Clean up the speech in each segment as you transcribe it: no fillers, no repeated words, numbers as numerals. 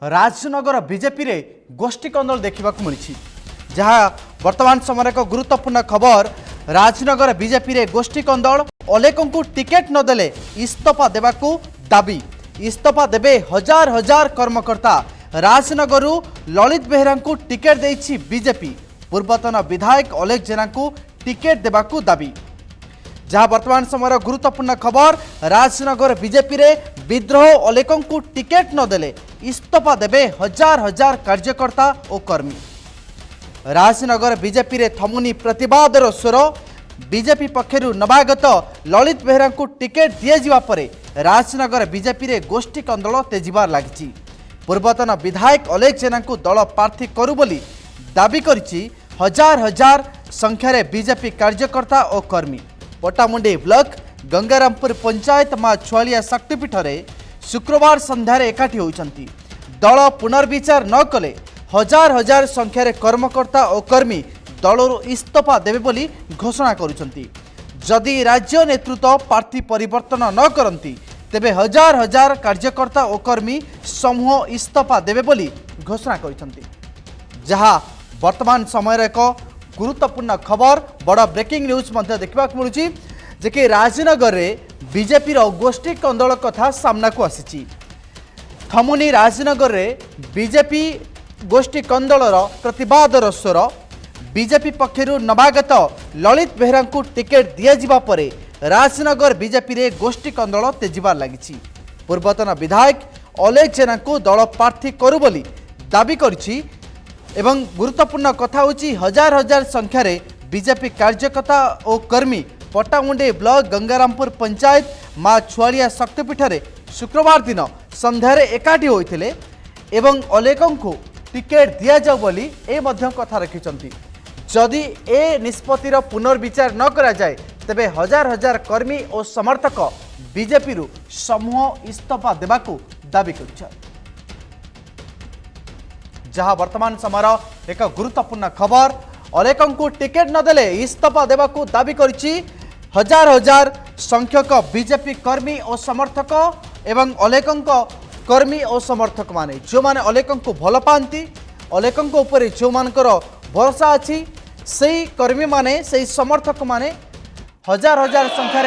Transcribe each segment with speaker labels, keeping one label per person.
Speaker 1: Rajnagar BJP रे गोष्ठी कंदल देखा मिली जहाँ वर्तमान समय एक गुरुत्वपूर्ण खबर। राजनगर बीजेपी रे गोष्ठी कंदल अलेकू टिकेट नदेले इस्तफा देवाकू दाबी। इस्तफा देबे हजार हजार कर्मकर्ता। राजनगर ललित बेहरा को टिकेट देछि बीजेपी। पूर्वतन विधायक अलेख जेना को टिकेट देवाकू दाबी। जहाँ वर्तमान समय गुरुत्वपूर्ण खबर। राजनगर बीजेपी रे विद्रोह अलेकू को टिकेट नदेले इस्तफा देबे हजार हजार कार्यकर्ता और कर्मी। राजनगर बीजेपी रे थमुनी प्रतिवादर स्वर। बीजेपी पक्षरु नवागत ललित बेहरा को टिकेट दिया परे राजनगर बीजेपी रे गोष्ठी कंदल तेजिबार लागिछि। पूर्वतन विधायक अलेख जेना को दल प्रार्थी करू बोली दाबी करिछि। हजार हजार संख्यार बीजेपी कार्यकर्ता और कर्मी पट्टामुंडी ब्लॉक गंगारामपुर पंचायत माँ छुआलिया शक्तिपीठ में शुक्रवार संध्यार एकाठी होइछंती। दल पुनर्विचार न कले हजार हजार संख्यार कर्मकर्ता और कर्मी दलरू इस्तफा देवे बोली घोषणा करुछंती। जदि राज्य नेतृत्व प्रार्थी परिवर्तन न करंती तेबे हजार हजार कार्यकर्ता और कर्मी समूह इस्तफा देवे बोली घोषणा करिछंती। जहाँ वर्तमान समय एक गुरुत्वपूर्ण खबर बड़ ब्रेकिंग न्यूज देखा मिलूँ जे कि राजनगर में बीजेपी गोष्ठी कंदल कथा सामना को आसी। थमुनी राजनगर में बीजेपी गोष्ठी कंदलर प्रतिवादर स्वर। बीजेपी पक्षरु नवागत ललित बेहरा को टिकेट दिया परे राजनगर बीजेपी रे गोष्ठी कंदल तेजिबार लागिछि। पूर्वतन विधायक अलेख जेना को दल प्रार्थी करू बोली दाबी करिछि। एवं गुरुत्वपूर्ण कथा होची हजार हजार संख्यार बीजेपी कार्यकर्ता और कर्मी पट्टामुंडी ब्लॉक गंगारामपुर पंचायत माँ छुआलिया शक्तिपीठ में शुक्रवार दिन संध्यार एकाठी होइथिले एवं अलेकू टिकेट दिया जाऊ बोली ए मध्य कथा रखिछंती। जदि ए निष्पत्तिर पुनर्विचार न करा जाए तेबे हजार हजार कर्मी और समर्थक बीजेपी रु समूह इस्तफा देबाकू दाबी करिछन। जहाँ वर्तमान समय एक गुरुत्वपूर्ण खबर। अलेकू टिकेट नदेले इस्तफा देवाकू दाबी करिछि। हजार हजार संख्यक बीजेपी कर्मी और समर्थक एवं अलेकू कर्मी और समर्थक माने जो माने अलेकू को भल पाती अलेकू उपर जो मानकर भरोसा अच्छी से कर्मी माने से समर्थक माने हजार हजार संख्यार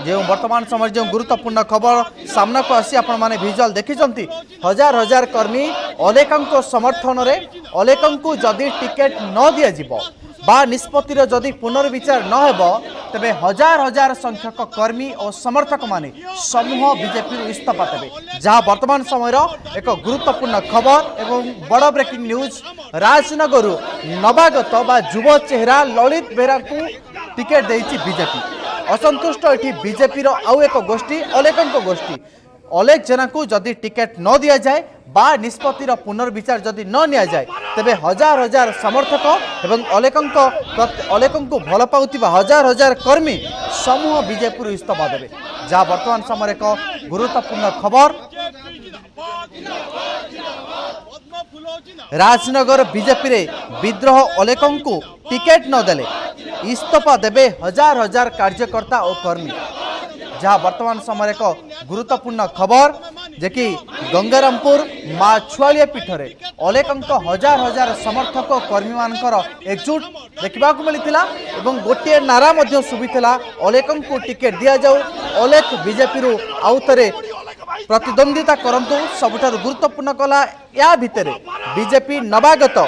Speaker 1: जो वर्तमान समय जो गुरुत्वपूर्ण खबर सामना को आसी आपण माने विजुअल देखिछंती। हजार हजार कर्मी अलेकू समर्थन रे अलेकू जदि टिकेट न दिया जिवो बा निष्पत्तिर जदि पुनर्विचार न हेबो तबे हजार हजार संख्यक कर्मी और समर्थक माने समूह बीजेपी इस्तफा देबे। जहाँ वर्तमान समय एक गुरुत्वपूर्ण खबर एवं बड़ ब्रेकिंग न्यूज। राजनगर नवागत बा युव चेहरा ललित बेहरा को टिकेट देइछि बीजेपी। असंतुष्ट एठी बीजेपी आउ एक गोष्ठी अलेकू गोष्ठी। अलेख जेना को जदि टिकेट न दिया जाए बा निष्पत्तिर पुनर्विचार जदि न निया जाए तेबे हजार हजार समर्थक एवं अलेकू भल पाउतिबा हजार हजार कर्मी समूह बीजेपी इस्तफा देबे। जहाँ वर्तमान समय एक गुरुत्वपूर्ण खबर। राजनगर बीजेपी रे विद्रोह अलेकू टिकेट न देले इस्तफा देबे हजार हजार कार्यकर्ता और कर्मी। जहाँ वर्तमान समय एक गुरुत्वपूर्ण खबर जे कि गंगारामपुर माँ छुआलिया पीठ में अलेकू हजार हजार समर्थक कर्मी मानकर एकजुट देखा मिलता एवं गोटे नारा शुभीला अलेकू टिकेट दि जाऊ अलेख बीजेपी रु आउ थे प्रतिद्वंदिता करंतु। सबुठारु गुरुत्वपूर्ण कला या भितर बीजेपी नवागत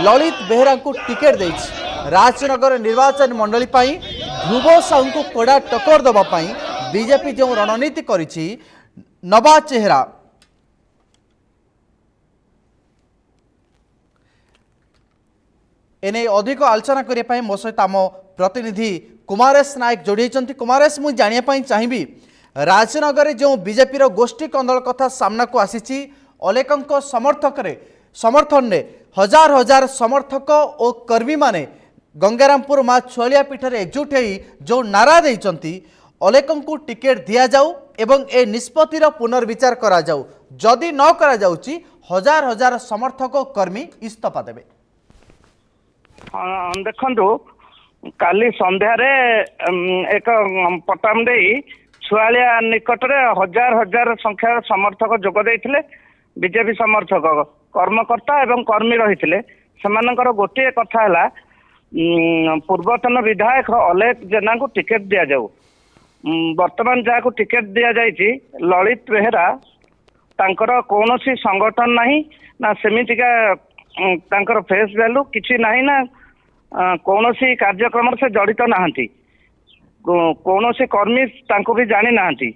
Speaker 1: ललित बेहरा को टिकेट देछि। राजनगर निर्वाचन मंडली पाई ध्रुव साहू को कड़ा टक्कर देवाई बीजेपी जो रणनीति करिछि नवा चेहरा एने अधिक आलोचना करने मो सहित आम प्रतिनिधि कुमारेश नायक जोड़ी। कुमारेश मुझे जानापी चाहिए राजनगर जो बीजेपी गोष्ठी कंदल कथा सामना को आसी अलेकू समर्थन ने हजार हजार समर्थक और कर्मी माने गंगारामपुर माँ छुआलिया पीठ में एकजुट हो जो नारा देइचंती अलेकू टिकेट दिया जाऊ एवं ए निष्पत्तिर पुनर्विचार करा जाऊ जदि न करा जाउची हजार हजार समर्थक कर्मी इस्तफा देबे।
Speaker 2: देखंतु କାଲି ସନ୍ଧ୍ୟାରେ ଏକ ପଟାମ ଦେଇ ଛୁଆଳିଆ ନିକଟରେ ହଜାର ହଜାର ସଂଖ୍ୟାର ସମର୍ଥକ ଯୋଗ ଦେଇଥିଲେ। ବିଜେପି ସମର୍ଥକ, କର୍ମକର୍ତ୍ତା ଏବଂ କର୍ମୀ ରହିଥିଲେ। ସେମାନଙ୍କର ଗୋଟିଏ କଥା ହେଲା, ପୂର୍ବତନ ବିଧାୟକ ଅଲେଖ ଜେନାଙ୍କୁ ଟିକେଟ ଦିଆଯାଉ। ବର୍ତ୍ତମାନ ଯାହାକୁ ଟିକେଟ ଦିଆଯାଇଛି ଲଳିତ ବେହେରା, ତାଙ୍କର କୌଣସି ସଂଗଠନ ନାହିଁ, ନା ସେମିତିକା ତାଙ୍କର ଫେସ୍ ଭ୍ୟାଲୁ କିଛି ନାହିଁ, ନା କୌଣସି କାର୍ଯ୍ୟକ୍ରମରେ ସେ ଜଡ଼ିତ ନାହାନ୍ତି। କୌଣସି କର୍ମୀ ତାଙ୍କୁ ବି ଜାଣି ନାହାନ୍ତି।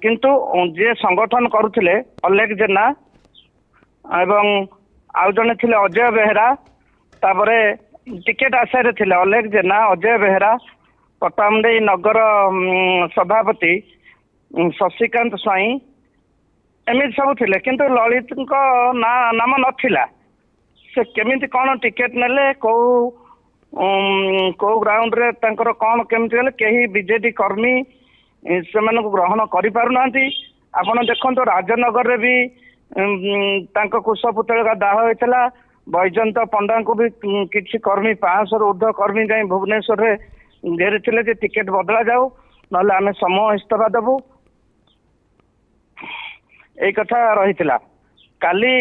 Speaker 2: କିନ୍ତୁ ଯିଏ ସଂଗଠନ କରୁଥିଲେ ଅଲେଖ ଜେନା ଏବଂ ଆଉ ଜଣେ ଥିଲେ ଅଜୟ ବେହେରା, ତାପରେ ଟିକେଟ ଆଶାରେ ଥିଲେ ଅଲେଖ ଜେନା, ଅଜୟ ବେହେରା, ପଟ୍ଟାମୁଣ୍ଡେଇ ନଗର ସଭାପତି ଶଶିକାନ୍ତ ସ୍ୱାଇଁ, ଏମିତି ସବୁ ଥିଲେ। କିନ୍ତୁ ଲଳିତଙ୍କ ନାମ ନଥିଲା। ସେ କେମିତି କଣ ଟିକେଟ ନେଲେ, କୋଉ ଗ୍ରାଉଣ୍ଡରେ ତାଙ୍କର କଣ କେମିତି ହେଲେ, କେହି ବିଜେଡି କର୍ମୀ ସେମାନଙ୍କୁ ଗ୍ରହଣ କରିପାରୁନାହାନ୍ତି। ଆପଣ ଦେଖନ୍ତୁ ରାଜନଗରରେ ବି ତାଙ୍କ କୁଶ ପୁତଳିକା ଦାହ ହୋଇଥିଲା। ବୈଜନ୍ତ ପଣ୍ଡାଙ୍କୁ ବି କିଛି କର୍ମୀ 500ରୁ ଉର୍ଦ୍ଧ୍ୱ କର୍ମୀ ଯାଇ ଭୁବନେଶ୍ୱରରେ ଘେରିଥିଲେ ଯେ ଟିକେଟ ବଦଳା ଯାଉ, ନହେଲେ ଆମେ ସମୂହ ଇସ୍ତଫା ଦେବୁ। ଏଇ କଥା ରହିଥିଲା। କାଲି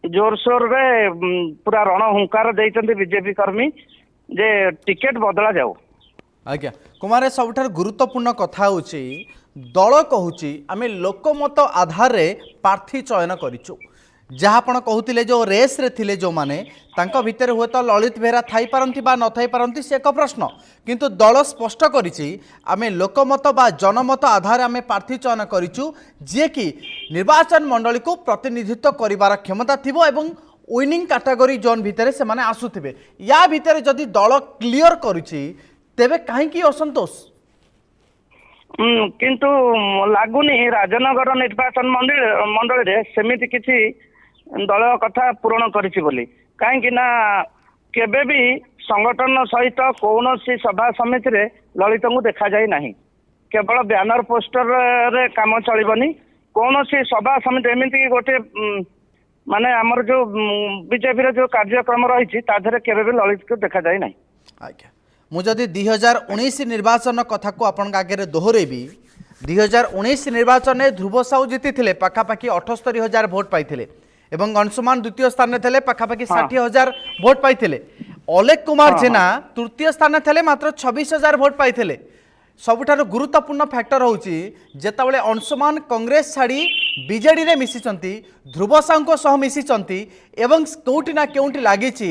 Speaker 2: ଜୋରସୋରରେ ପୁରା ରଣହୁଙ୍କାର ଦେଇଛନ୍ତି ବିଜେପି କର୍ମୀ ଯେ ଟିକେଟ ବଦଳା ଯାଉ।
Speaker 1: ଆଜ୍ଞା କୁମାର, ସବୁଠାରୁ ଗୁରୁତ୍ୱପୂର୍ଣ୍ଣ କଥା ହେଉଛି ଦଳ କହୁଛି ଆମେ ଲୋକମତ ଆଧାରରେ ପ୍ରାର୍ଥୀ ଚୟନ କରିଛୁ। ଯାହା ଆପଣ କହୁଥିଲେ ଯେଉଁ ରେସ୍ରେ ଥିଲେ ଯେଉଁମାନେ, ତାଙ୍କ ଭିତରେ ହୁଏତ ଲଳିତ ବେହେରା ଥାଇପାରନ୍ତି ବା ନଥାଇପାରନ୍ତି, ସେ ଏକ ପ୍ରଶ୍ନ। କିନ୍ତୁ ଦଳ ସ୍ପଷ୍ଟ କରିଛି ଆମେ ଲୋକମତ ବା ଜନମତ ଆଧାରରେ ଆମେ ପ୍ରାର୍ଥୀ ଚୟନ କରିଛୁ, ଯିଏକି ନିର୍ବାଚନ ମଣ୍ଡଳୀକୁ ପ୍ରତିନିଧିତ୍ୱ କରିବାର କ୍ଷମତା ଥିବ ଏବଂ ୱିନିଂ କାଟାଗୋରୀ ଜୋନ୍ ଭିତରେ ସେମାନେ ଆସୁଥିବେ। ୟା ଭିତରେ ଯଦି ଦଳ କ୍ଲିୟର କରୁଛି, ତେବେ କାହିଁକି ଅସନ୍ତୋଷ?
Speaker 2: କିନ୍ତୁ ଲାଗୁନି ରାଜନଗର ନିର୍ବାଚନ ମଣ୍ଡଳୀରେ ସେମିତି କିଛି ଦଳ କଥା ପୂରଣ କରିଛି ବୋଲି। କାହିଁକି ନା କେବେ ବି ସଂଗଠନ ସହିତ କୌଣସି ସଭା ସମିତିରେ ଲଳିତଙ୍କୁ ଦେଖାଯାଇ ନାହିଁ। କେବଳ ବ୍ୟାନର ପୋଷ୍ଟରରେ କାମ ଚଳିବନି। କୌଣସି ସଭା ସମିତି ଏମିତି ଗୋଟେ ମାନେ ଆମର ଯୋଉ ବିଜେପିର ଯୋଉ କାର୍ଯ୍ୟକ୍ରମ ରହିଛି ତା ଦେହରେ କେବେ ବି ଲଳିତଙ୍କୁ ଦେଖାଯାଇ ନାହିଁ।
Speaker 1: ଆଜ୍ଞା, ମୁଁ ଯଦି 2019 ନିର୍ବାଚନ କଥାକୁ ଆପଣଙ୍କ ଆଗରେ ଦୋହରେଇବି, 2019 ନିର୍ବାଚନରେ ଧ୍ରୁବ ସାହୁ ଜିତିଥିଲେ, ପାଖାପାଖି 78,000 ଭୋଟ ପାଇଥିଲେ ଏବଂ ଅଂଶୁମାନ ଦ୍ୱିତୀୟ ସ୍ଥାନରେ ଥିଲେ, ପାଖାପାଖି 60,000 ଭୋଟ ପାଇଥିଲେ। ଅଲେଖ କୁମାର ଜେନା ତୃତୀୟ ସ୍ଥାନରେ ଥିଲେ, ମାତ୍ର 26,000 ଭୋଟ ପାଇଥିଲେ। ସବୁଠାରୁ ଗୁରୁତ୍ୱପୂର୍ଣ୍ଣ ଫ୍ୟାକ୍ଟର ହେଉଛି ଯେତେବେଳେ ଅଂଶୁମାନ କଂଗ୍ରେସ ଛାଡ଼ି ବିଜେଡିରେ ମିଶିଛନ୍ତି, ଧ୍ରୁବ ସାହୁଙ୍କ ସହ ମିଶିଛନ୍ତି ଏବଂ କେଉଁଠି ନା କେଉଁଠି ଲାଗିଛି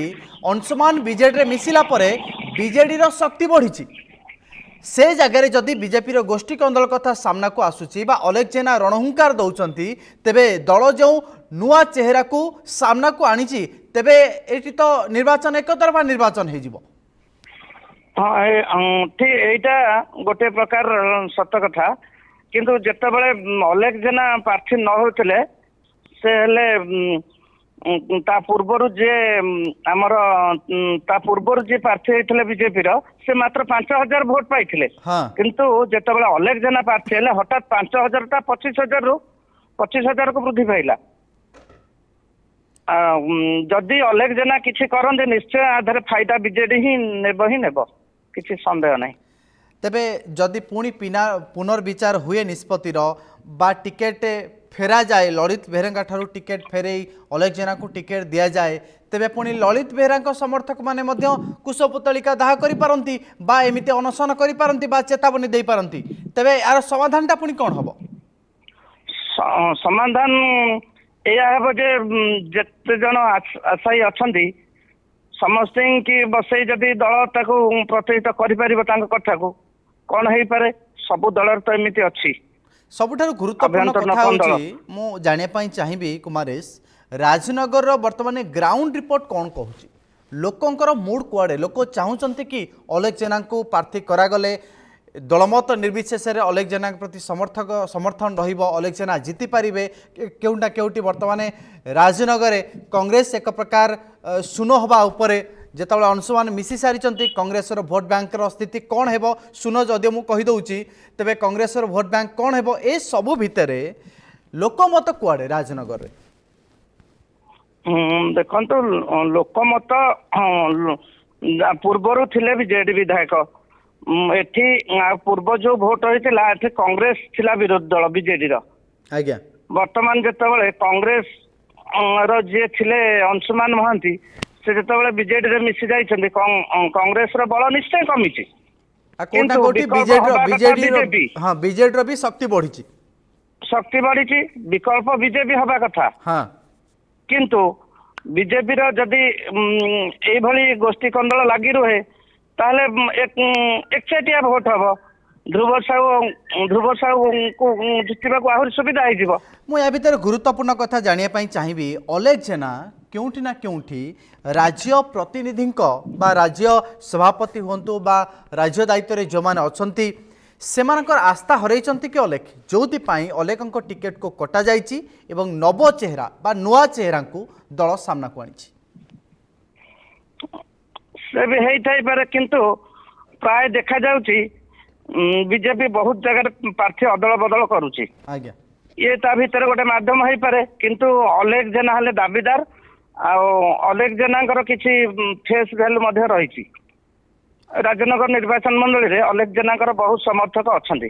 Speaker 1: ଅଂଶୁମାନ ବିଜେଡିରେ ମିଶିଲା ପରେ ବିଜେଡିର ଶକ୍ତି ବଢ଼ିଛି। से जगह जदि बीजेपी गोष्ठी कंदल कथा सामना को आसूची बा अलेख जेना रणहुंकार दौरान तेबे दल जो नुआ चेहरा को सामना को आनी तेबे एटी तो निर्वाचन एक तरफा निर्वाचन हो।
Speaker 2: हाँ ठीक एटा गोटे प्रकार सत कथा किंतु जेतेबेले अलेख जेना प्रार्थी न होते से हेले ता पूर्वर जे आमर ता पूर्वर जे प्रार्थी होते बीजेपी से मात्र 5,000 भोट पाई किंतु जेतेबेले अलेख जेना प्रार्थी हेले हठात 5,000 टा 25,000 रु 25,000 को वृद्धि पाइला। जदि अलेख जेना किसी करते निश्चय आधार फायदा बीजेडी ही नेब किसी संदेह नहीं।
Speaker 1: तेबे जदि पुणी पुनर्विचार हुए निष्पत्तिर बा टिकेट फेरा जाए ललित बेहेरा ठारू टिकेट फेरे अलेख जेना को टिकेट दि जाए तेबे पुणी ललित बेहेरा समर्थक माने मध्य कुशपुतलिका दाह करि पारंती बा एमिते अनशन करि पारंती बा चेतावनी दे पारंती तेबे यार समाधानटा पुणी कोन हबो?
Speaker 2: समाधान एया हेबो जे जेते जण आशायी अछंती समस्त की बसई जदि दल ताको प्रतिहित करि परिबो तांको कथा को कोन हेई पारे सब दलर तो एमिति अछि।
Speaker 1: सबुठारु गुरुत्वपूर्ण कथा होची मु जानिया पई चाहिबी कुमारेश राजनगर रो वर्तमान ग्राउंड रिपोर्ट कोन कहूची लोकंकर मूड कुआडे लोक चाहुचंती कि अलेख जेना को प्रार्थी करा गले दलमत निर्विशेष अलेख जेना प्रति समर्थन रहिबो अलेख जेना जीति पारिबे केउटा केउटी वर्तमान राजनगर कांग्रेस एक प्रकार सुनो हवा उपरे जेतबेले अंशुमान मिसी सारी कांग्रेस भोट बैंक स्थिति कौन हेबो सुनो जदि मु कहि दउची तेबे कांग्रेस भोट बैंक कौन हेबो ए सबु भितरे लोकमत कुआडे राजनगर रे
Speaker 2: देखंतु लोकमत ପୂର୍ବରୁ ଥିଲେ ବିଜେଡି ବିଧାୟକ। ଏଠି ପୂର୍ବ ଯୋଉ ଭୋଟ ହେଇଥିଲା ଏଠି କଂଗ୍ରେସ ଥିଲା ବିରୋଧୀ ଦଳ ବିଜେଡିର।
Speaker 1: ଆଜ୍ଞା
Speaker 2: ବର୍ତ୍ତମାନ ଯେତେବେଳେ କଂଗ୍ରେସ ର ଯିଏ ଥିଲେ ଅଂଶୁମାନ ମହାନ୍ତି ସେ ଯେତେବେଳେ ବିଜେଡିରେ ମିଶି ଯାଇଛନ୍ତି କଂଗ୍ରେସର ବଳ ନିଶ୍ଚୟ କମିଛି।
Speaker 1: କୋଉଟା କୋଉଠି ବିଜେଡି ହଁ ବିଜେଡିର ବି ଶକ୍ତି ବଢିଛି।
Speaker 2: ଶକ୍ତି ବଢିଛି, ବିକଳ୍ପ ବିଜେପି ହବା କଥା।
Speaker 1: ହଁ
Speaker 2: କିନ୍ତୁ ବିଜେପିର ଯଦି ଏଇଭଳି ଗୋଷ୍ଠୀ କନ୍ଦଳ ଲାଗି ରୁହେ ତାହେଲେ ଏକଚାଟିଆ ଭୋଟ ହବ। ଧ୍ରୁବ ସାହୁଙ୍କୁ ଜିତିବାକୁ ଆହୁରି ସୁବିଧା ହେଇଯିବ।
Speaker 1: ମୁଁ ୟା ଭିତରେ ଗୁରୁତ୍ୱପୂର୍ଣ୍ଣ କଥା ଜାଣିବା ପାଇଁ ଚାହିଁବି, ଅଲେଖ ଜେନା କେଉଁଠି ନା କେଉଁଠି ରାଜ୍ୟ ପ୍ରତିନିଧିଙ୍କ ବା ରାଜ୍ୟ ସଭାପତି ହୁଅନ୍ତୁ ବା ରାଜ୍ୟ ଦାୟିତ୍ୱରେ ଯେଉଁମାନେ ଅଛନ୍ତି ସେମାନଙ୍କର ଆସ୍ଥା ହରାଇଛନ୍ତି କି ଅଲେଖ, ଯେଉଁଥିପାଇଁ ଅଲେଖଙ୍କ ଟିକେଟକୁ କଟାଯାଇଛି ଏବଂ ନବ ଚେହେରା ବା ନୂଆ ଚେହେରାଙ୍କୁ ଦଳ ସାମ୍ନାକୁ ଆଣିଛି।
Speaker 2: ସେ ବି ହେଇଥାଇପାରେ, କିନ୍ତୁ ପ୍ରାୟ ଦେଖାଯାଉଛି ବିଜେପି ବହୁତ ଜାଗାରେ ପ୍ରାର୍ଥୀ ଅଦଳ ବଦଳ କରୁଛି।
Speaker 1: ଆଜ୍ଞା
Speaker 2: ଇଏ ତା ଭିତରେ ଗୋଟେ ମାଧ୍ୟମ ହେଇପାରେ, କିନ୍ତୁ ଅଲେଖ ଜେନା ହେଲେ ଦାବିଦାର। ଆଉ ଅଲେଖ ଜେନାଙ୍କର କିଛି ଫେସ୍ ଭ୍ୟାଲୁ ମଧ୍ୟ ରହିଛି। ରାଜନଗର ନିର୍ବାଚନ ମଣ୍ଡଳୀରେ ଅଲେଖ ଜେନାଙ୍କର ବହୁତ ସମର୍ଥକ ଅଛନ୍ତି।